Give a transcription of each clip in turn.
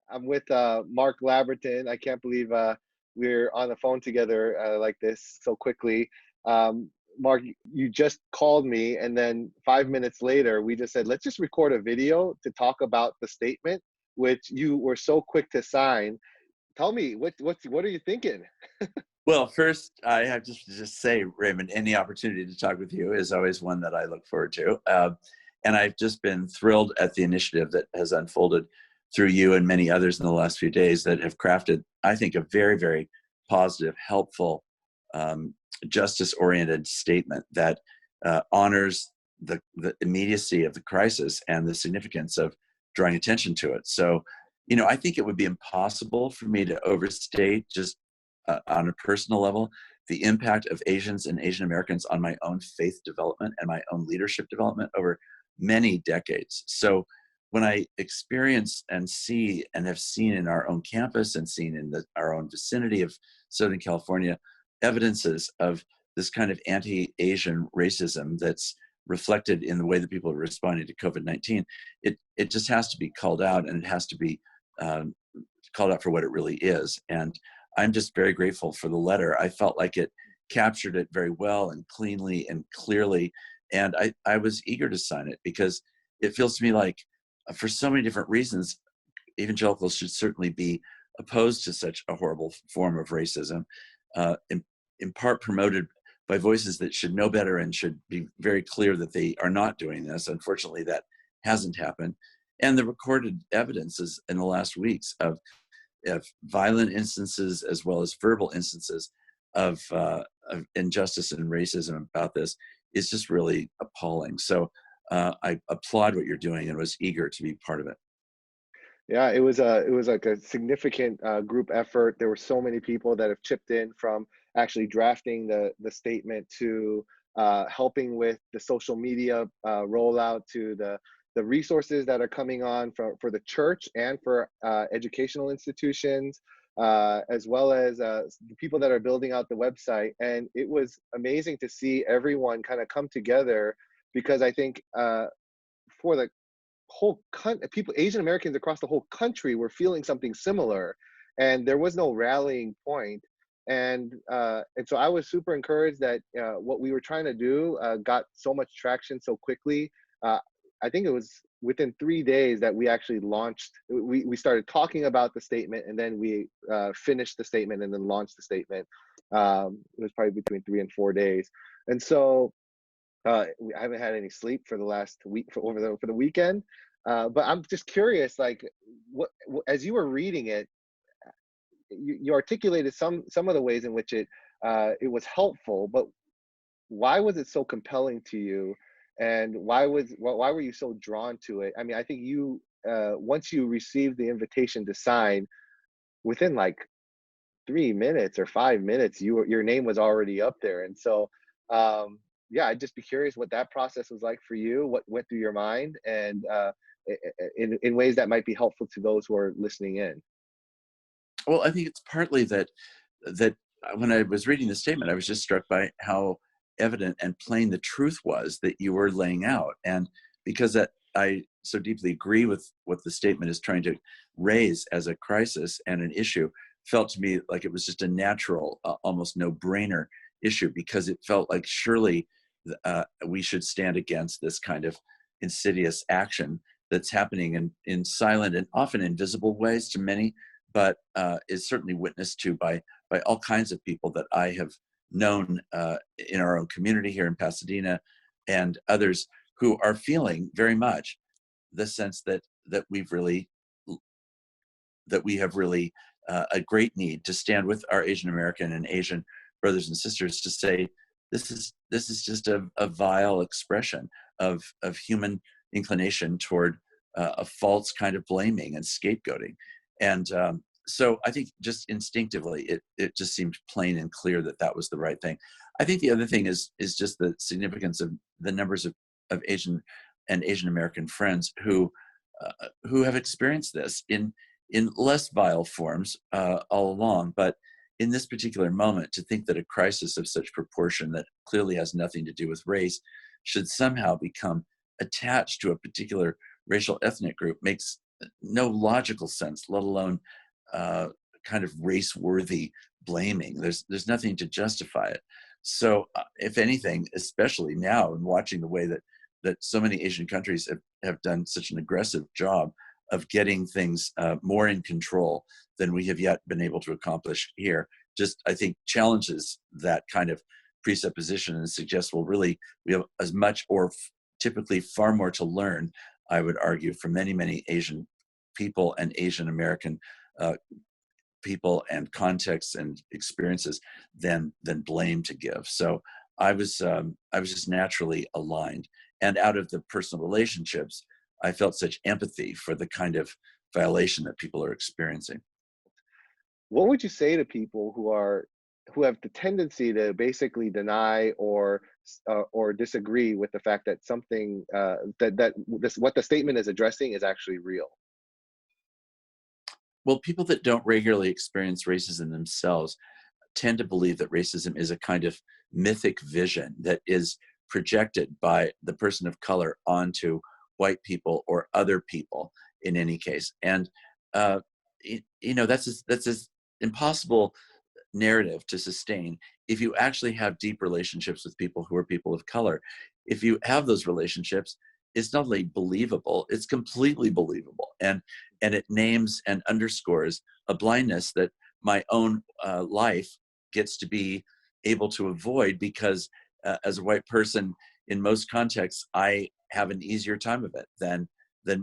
I'm with Mark Labberton. I can't believe we're on the phone together like this so quickly. Mark, you just called me, and then 5 minutes later, we just said, let's just record a video to talk about the statement, which you were so quick to sign. Tell me, what are you thinking? Well, first, I have to just say, Raymond, any opportunity to talk with you is always one that I look forward to. And I've just been thrilled at the initiative that has unfolded through you and many others in the last few days that have crafted, I think, a very, very positive, helpful, justice-oriented statement that honors the immediacy of the crisis and the significance of drawing attention to it. So, I think it would be impossible for me to overstate just on a personal level the impact of Asians and Asian Americans on my own faith development and my own leadership development over many decades. So when I experience and see and have seen in our own campus and seen in our own vicinity of Southern California evidences of this kind of anti-Asian racism that's reflected in the way that people are responding to COVID-19, it just has to be called out, and it has to be called out for what it really is. And I'm just very grateful for the letter. I felt like it captured it very well and cleanly and clearly. And I was eager to sign it because it feels to me like, for so many different reasons, evangelicals should certainly be opposed to such a horrible form of racism, in part promoted by voices that should know better and should be very clear that they are not doing this. Unfortunately, that hasn't happened. And the recorded evidences in the last weeks of violent instances as well as verbal instances of injustice and racism about this is just really appalling. So I applaud what you're doing and was eager to be part of it. Yeah, it was like a significant group effort. There were so many people that have chipped in, from actually drafting the statement to helping with the social media rollout, to the resources that are coming on for the church and for educational institutions, as well as the people that are building out the website. And it was amazing to see everyone kind of come together, because I think for the whole people, Asian Americans across the whole country, were feeling something similar, and there was no rallying point. And so I was super encouraged that what we were trying to do got so much traction so quickly. I think it was within 3 days that we actually launched. We started talking about the statement, and then we finished the statement and then launched the statement. It was probably between 3 and 4 days. And so I haven't had any sleep for the last week for the weekend. But I'm just curious, like, what as you were reading it, you articulated some of the ways in which it was helpful, but why was it so compelling to you? And why were you so drawn to it? I mean, I think you once you received the invitation to sign, within like 3 minutes or 5 minutes, your name was already up there. And so yeah, I'd just be curious what that process was like for you, what went through your mind, and in ways that might be helpful to those who are listening in. Well, I think it's partly that when I was reading the statement, I was just struck by how evident and plain the truth was that you were laying out. And because that I so deeply agree with what the statement is trying to raise as a crisis and an issue, felt to me like it was just a natural, almost no-brainer issue, because it felt like surely we should stand against this kind of insidious action that's happening in silent and often invisible ways to many, but is certainly witnessed to by all kinds of people that I have known in our own community here in Pasadena, and others who are feeling very much the sense that we have really a great need to stand with our Asian American and Asian brothers and sisters to say this is just a vile expression of human inclination toward a false kind of blaming and scapegoating. And so I think just instinctively, it just seemed plain and clear that was the right thing. I think the other thing is just the significance of the numbers of Asian and Asian American friends who have experienced this in less vile forms all along, but in this particular moment, to think that a crisis of such proportion that clearly has nothing to do with race should somehow become attached to a particular racial ethnic group makes no logical sense, let alone kind of race-worthy blaming. There's nothing to justify it. So if anything, especially now, and watching the way that so many Asian countries have done such an aggressive job of getting things more in control than we have yet been able to accomplish here, just, I think, challenges that kind of presupposition and suggests, well, really, we have as much or typically far more to learn, I would argue, from many, many Asian people and Asian American people and contexts and experiences than blame to give. So I was just naturally aligned, and out of the personal relationships, I felt such empathy for the kind of violation that people are experiencing. What would you say to people who have the tendency to basically deny or disagree with the fact that something that this what the statement is addressing is actually real? Well, people that don't regularly experience racism themselves tend to believe that racism is a kind of mythic vision that is projected by the person of color onto white people or other people in any case. And that's an impossible narrative to sustain if you actually have deep relationships with people who are people of color. If you have those relationships, it's not only believable, it's completely believable, and it names and underscores a blindness that my own life gets to be able to avoid, because as a white person, in most contexts, I have an easier time of it than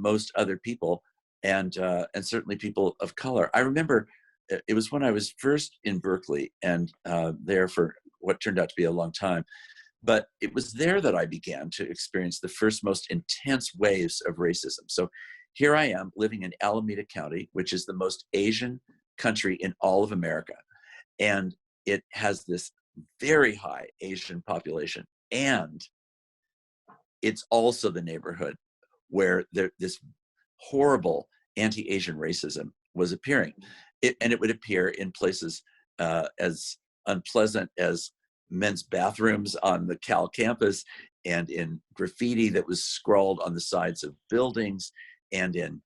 most other people, and certainly people of color. I remember it was when I was first in Berkeley, and there for what turned out to be a long time. But it was there that I began to experience the first most intense waves of racism. So here I am living in Alameda County, which is the most Asian country in all of America. And it has this very high Asian population. And it's also the neighborhood where this horrible anti-Asian racism was appearing. And it would appear in places as unpleasant as men's bathrooms on the Cal campus, and in graffiti that was scrawled on the sides of buildings, and in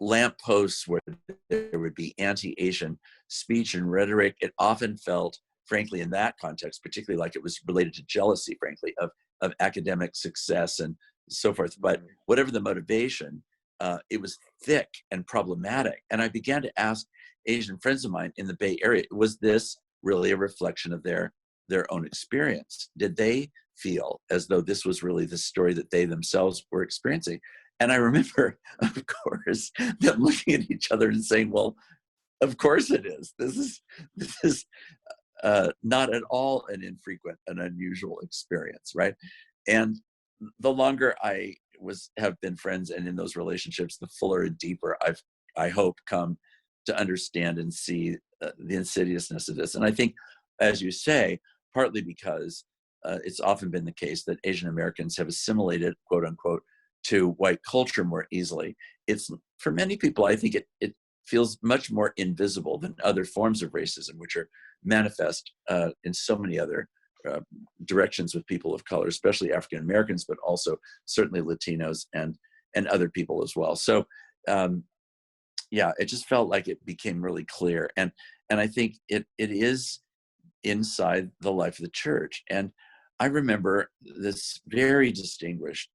lampposts where there would be anti-Asian speech and rhetoric. It often felt, frankly, in that context, particularly like it was related to jealousy, frankly, of academic success and so forth. But whatever the motivation, it was thick and problematic. And I began to ask Asian friends of mine in the Bay Area, was this really a reflection of their own experience? Did they feel as though this was really the story that they themselves were experiencing? And I remember, of course, them looking at each other and saying, well, of course it is. This is not at all an infrequent and unusual experience, right? And the longer I have been friends and in those relationships, the fuller and deeper I hope come to understand and see the insidiousness of this. And I think, as you say, partly because it's often been the case that Asian Americans have assimilated, quote unquote, to white culture more easily. It's, for many people, I think it feels much more invisible than other forms of racism, which are manifest in so many other directions with people of color, especially African Americans, but also certainly Latinos and other people as well. So yeah, it just felt like it became really clear. And I think it is inside the life of the church. And I remember this very distinguished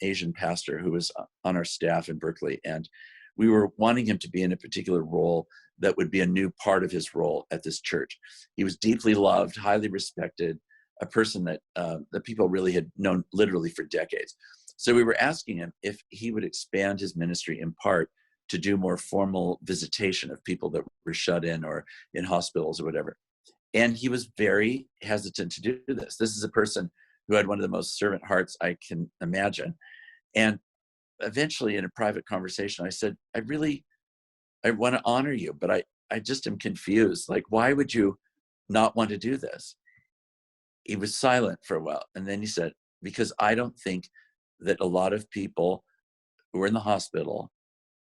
Asian pastor who was on our staff in Berkeley, and we were wanting him to be in a particular role that would be a new part of his role at this church. He was deeply loved, highly respected, a person that that people really had known literally for decades. So we were asking him if he would expand his ministry in part to do more formal visitation of people that were shut in or in hospitals or whatever. And he was very hesitant to do this. This is a person who had one of the most servant hearts I can imagine. And eventually, in a private conversation, I said, I want to honor you, but I just am confused. Like, why would you not want to do this? He was silent for a while. And then he said, because I don't think that a lot of people who are in the hospital,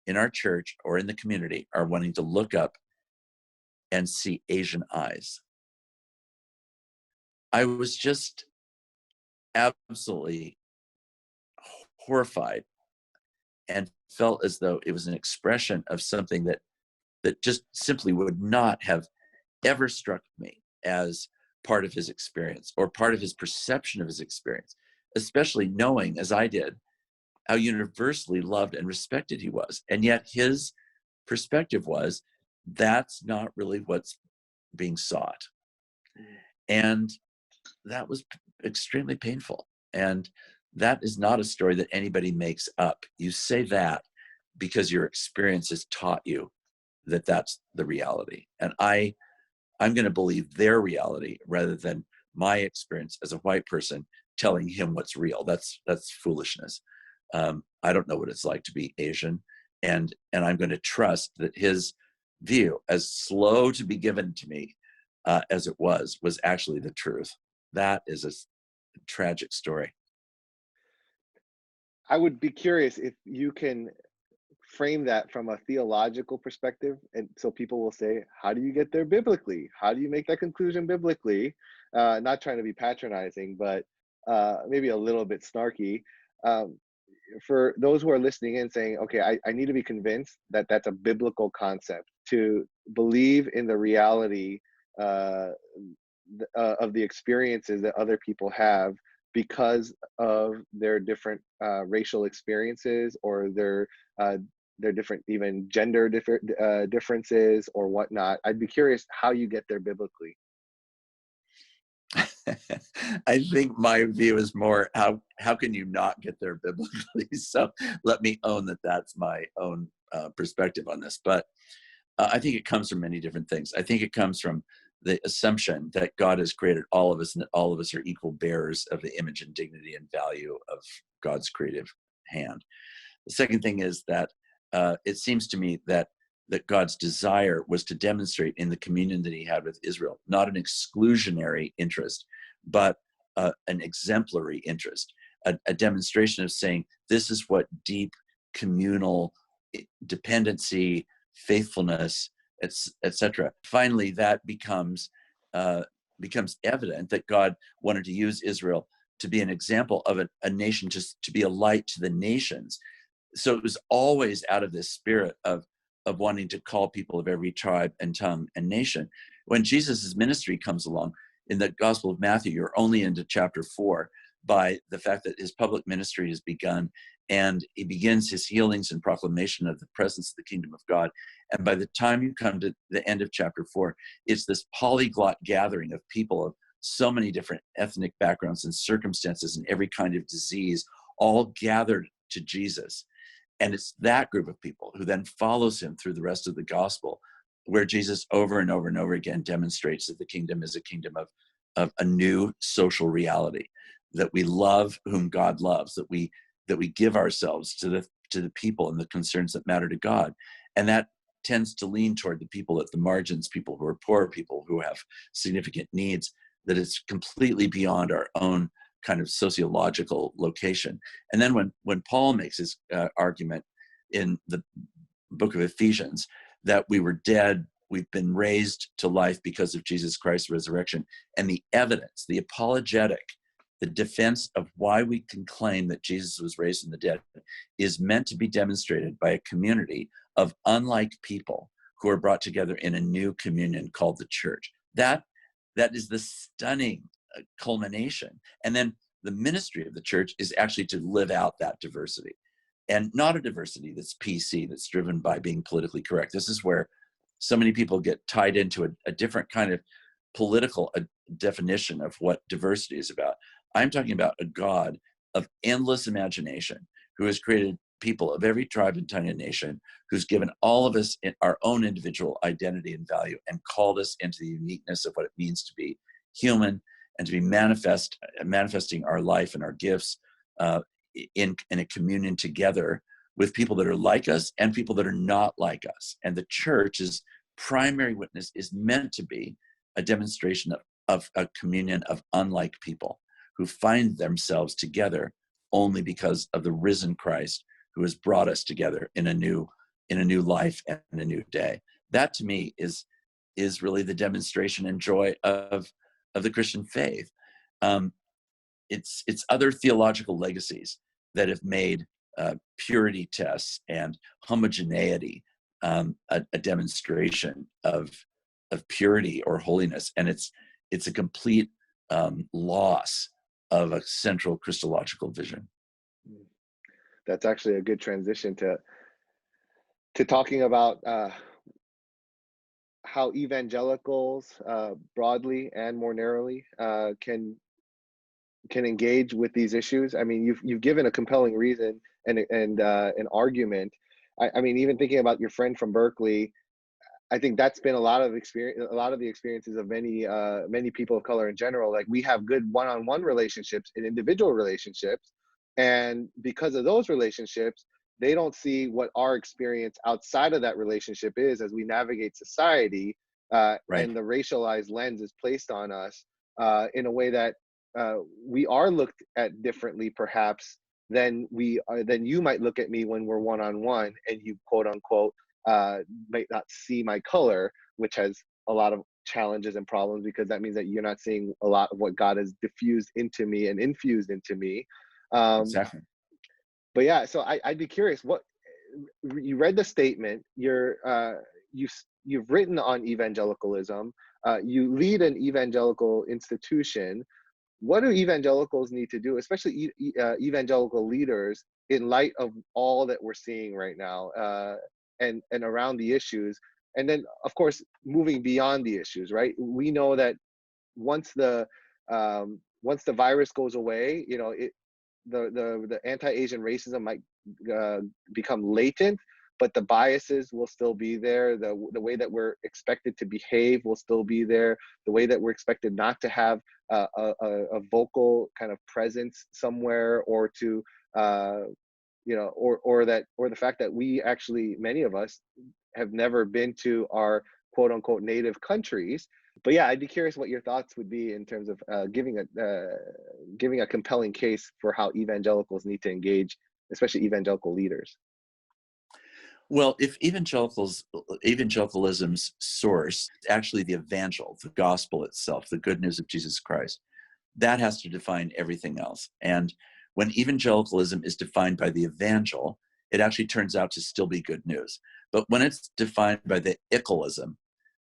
in our church, or in the community are wanting to look up and see Asian eyes. I was just absolutely horrified and felt as though it was an expression of something that just simply would not have ever struck me as part of his experience or part of his perception of his experience, especially knowing, as I did, how universally loved and respected he was. And yet his perspective was, that's not really what's being sought. And that was extremely painful. And that is not a story that anybody makes up. You say that because your experience has taught you that that's the reality. And I'm going to believe their reality rather than my experience as a white person telling him what's real. That's foolishness. I don't know what it's like to be Asian, and I'm going to trust that his view, as slow to be given to me as it was actually the truth. That is a tragic story. I would be curious if you can frame that from a theological perspective. And so people will say, how do you get there biblically? How do you make that conclusion biblically? Not trying to be patronizing, but maybe a little bit snarky. For those who are listening in saying, okay, I need to be convinced that that's a biblical concept, to believe in the reality of the experiences that other people have because of their different racial experiences, or their different, even gender differences or whatnot. I'd be curious how you get there biblically. I think my view is more, how can you not get there biblically? So let me own that that's my own perspective on this. But I think it comes from many different things. I think it comes from the assumption that God has created all of us, and that all of us are equal bearers of the image and dignity and value of God's creative hand. The second thing is that it seems to me that God's desire was to demonstrate in the communion that he had with Israel, not an exclusionary interest, but an exemplary interest, a demonstration of saying, this is what deep communal dependency, faithfulness, etc. Finally, that becomes evident that God wanted to use Israel to be an example of a nation, just to be a light to the nations. So it was always out of this spirit of wanting to call people of every tribe and tongue and nation. When Jesus' ministry comes along in the Gospel of Matthew, you're only into chapter 4 by the fact that his public ministry has begun, and he begins his healings and proclamation of the presence of the kingdom of God. And by the time you come to the end of chapter 4, it's this polyglot gathering of people of so many different ethnic backgrounds and circumstances and every kind of disease, all gathered to Jesus. And it's that group of people who then follows him through the rest of the gospel, where Jesus over and over and over again demonstrates that the kingdom is a kingdom of a new social reality, that we love whom God loves, that we give ourselves to the people and the concerns that matter to God. And that tends to lean toward the people at the margins, people who are poor, people who have significant needs, that it's completely beyond our own kind of sociological location. And then when Paul makes his argument in the book of Ephesians that we were dead, we've been raised to life because of Jesus Christ's resurrection, and the evidence, the apologetic, the defense of why we can claim that Jesus was raised from the dead is meant to be demonstrated by a community of unlike people who are brought together in a new communion called the church. That is the stunning culmination. And then the ministry of the church is actually to live out that diversity, and not a diversity that's PC, that's driven by being politically correct. This is where so many people get tied into a different kind of political definition of what diversity is about. I'm talking about a God of endless imagination who has created people of every tribe and tongue and nation, who's given all of us our own individual identity and value, and called us into the uniqueness of what it means to be human and to be manifesting our life and our gifts in a communion together with people that are like us and people that are not like us. And the church's primary witness is meant to be a demonstration of a communion of unlike people who find themselves together only because of the risen Christ, who has brought us together in a new life and a new day. That to me is really the demonstration and joy of the Christian faith. It's other theological legacies that have made purity tests and homogeneity, a demonstration of purity or holiness, and it's a complete loss of a central Christological vision. That's actually a good transition to talking about how evangelicals broadly and more narrowly can engage with these issues. I mean, you've given a compelling reason and an argument. I mean, even thinking about your friend from Berkeley, I think that's been a lot of the experiences of many people of color in general. Like, we have good one-on-one relationships and individual relationships, and because of those relationships, they don't see what our experience outside of that relationship is as we navigate society, Right. and the racialized lens is placed on us in a way that we are looked at differently, perhaps, than you might look at me when we're one-on-one, and you quote unquote might not see my color, which has a lot of challenges and problems, because that means that you're not seeing a lot of what God has diffused into me and infused into me. Exactly. But yeah, so I'd be curious, what you read the statement, you've written on evangelicalism, you lead an evangelical institution. What do evangelicals need to do, especially evangelical leaders, in light of all that we're seeing right now, and around the issues, and then of course moving beyond the issues, right? We know that once the virus goes away, the anti-Asian racism might become latent, but the biases will still be there. The way that we're expected to behave will still be there. The way that we're expected not to have a vocal kind of presence somewhere, or to or the fact that we actually, many of us, have never been to our quote unquote native countries. But yeah, I'd be curious what your thoughts would be in terms of giving a compelling case for how evangelicals need to engage, especially evangelical leaders. Well, if evangelicalism's source is actually the evangel, the gospel itself, the good news of Jesus Christ, that has to define everything else. And when evangelicalism is defined by the evangel, it actually turns out to still be good news. But when it's defined by the ickleism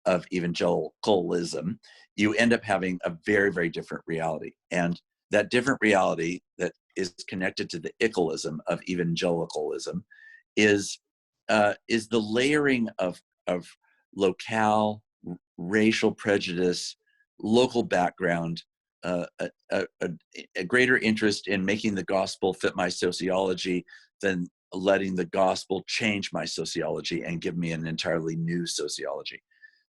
of evangelicalism, you end up having a very, very different reality. And that different reality that is connected to the ickleism of evangelicalism is the layering of locale, racial prejudice, local background, a greater interest in making the gospel fit my sociology than letting the gospel change my sociology and give me an entirely new sociology.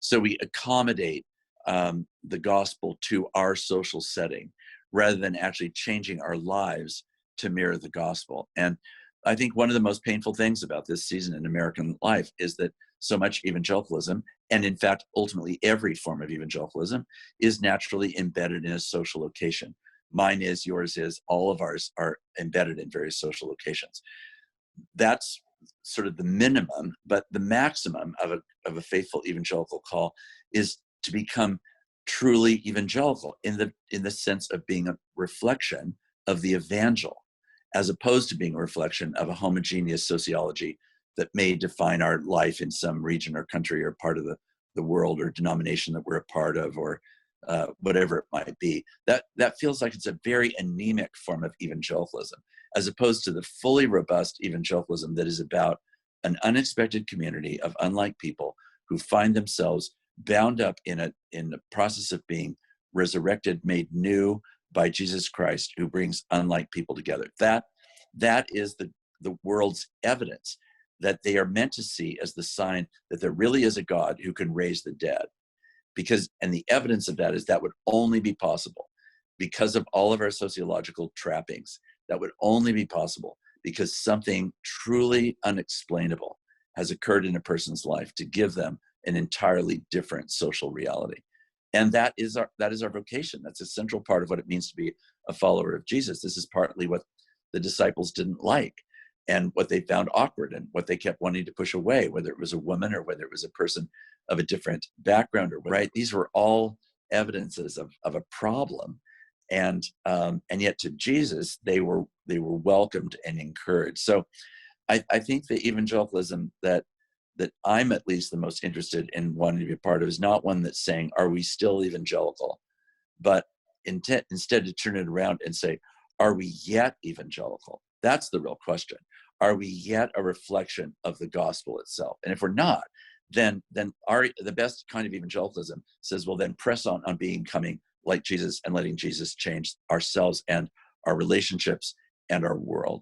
So we accommodate the gospel to our social setting rather than actually changing our lives to mirror the gospel. And I think one of the most painful things about this season in American life is that so much evangelicalism, and in fact, ultimately every form of evangelicalism, is naturally embedded in a social location. Mine is, yours is, all of ours are embedded in various social locations. That's sort of the minimum, but the maximum of a faithful evangelical call is to become truly evangelical in the sense of being a reflection of the evangel, as opposed to being a reflection of a homogeneous sociology that may define our life in some region or country or part of the world or denomination that we're a part of, or whatever it might be. That feels like it's a very anemic form of evangelicalism, as opposed to the fully robust evangelicalism that is about an unexpected community of unlike people who find themselves bound up in the process of being resurrected, made new by Jesus Christ, who brings unlike people together. That is the world's evidence that they are meant to see as the sign that there really is a God who can raise the dead. And the evidence of that is that would only be possible because of all of our sociological trappings. That would only be possible because something truly unexplainable has occurred in a person's life to give them an entirely different social reality. And that is our vocation. That's a central part of what it means to be a follower of Jesus. This is partly what the disciples didn't like and what they found awkward and what they kept wanting to push away, whether it was a woman or whether it was a person of a different background, or right? These were all evidences of a problem. and yet to Jesus they were welcomed and encouraged. So I think the evangelicalism that I'm at least the most interested in wanting to be a part of is not one that's saying, are we still evangelical? But instead to turn it around and say, are we yet evangelical? That's the real question. Are we yet a reflection of the gospel itself? And if we're not, then the best kind of evangelicalism says, well, then press on becoming like Jesus and letting Jesus change ourselves and our relationships and our world.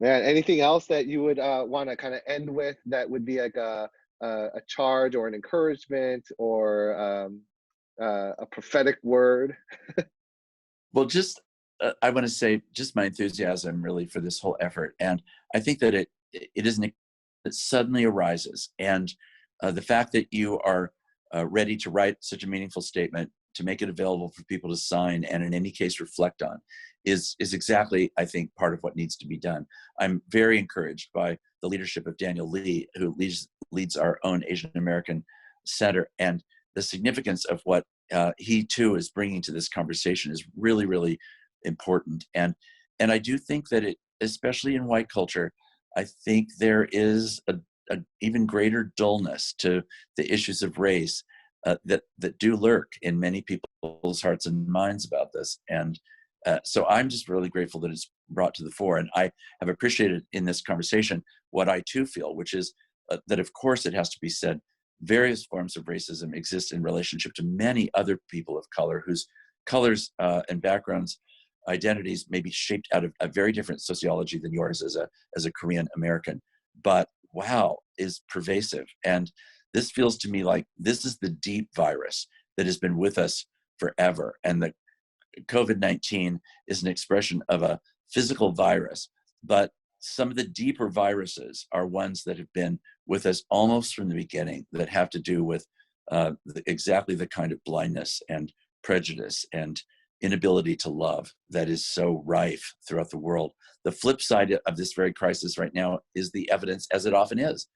Man, anything else that you would want to kind of end with that would be like a charge or an encouragement or a prophetic word? Well, just I want to say just my enthusiasm really for this whole effort, and I think that it isn't that suddenly arises, and the fact that you are ready to write such a meaningful statement, to make it available for people to sign, and in any case reflect on, is exactly, I think, part of what needs to be done. I'm very encouraged by the leadership of Daniel Lee, who leads our own Asian American Center, and the significance of what he too is bringing to this conversation is really, really important. And I do think that it, especially in white culture, I think there is a even greater dullness to the issues of race that do lurk in many people's hearts and minds about this. And so I'm just really grateful that it's brought to the fore. And I have appreciated in this conversation what I too feel, which is that of course it has to be said, various forms of racism exist in relationship to many other people of color whose colors and backgrounds, identities may be shaped out of a very different sociology than yours as a Korean American, but wow, is pervasive. And this feels to me like this is the deep virus that has been with us forever. And the COVID-19 is an expression of a physical virus, but some of the deeper viruses are ones that have been with us almost from the beginning, that have to do with exactly the kind of blindness and prejudice and inability to love that is so rife throughout the world. The flip side of this very crisis right now is the evidence, as it often is,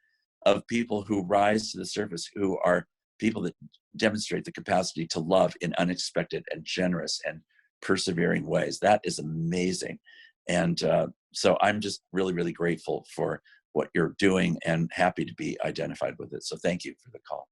of people who rise to the surface, who are people that demonstrate the capacity to love in unexpected and generous and persevering ways. That is amazing. And so I'm just really, really grateful for what you're doing and happy to be identified with it. So thank you for the call.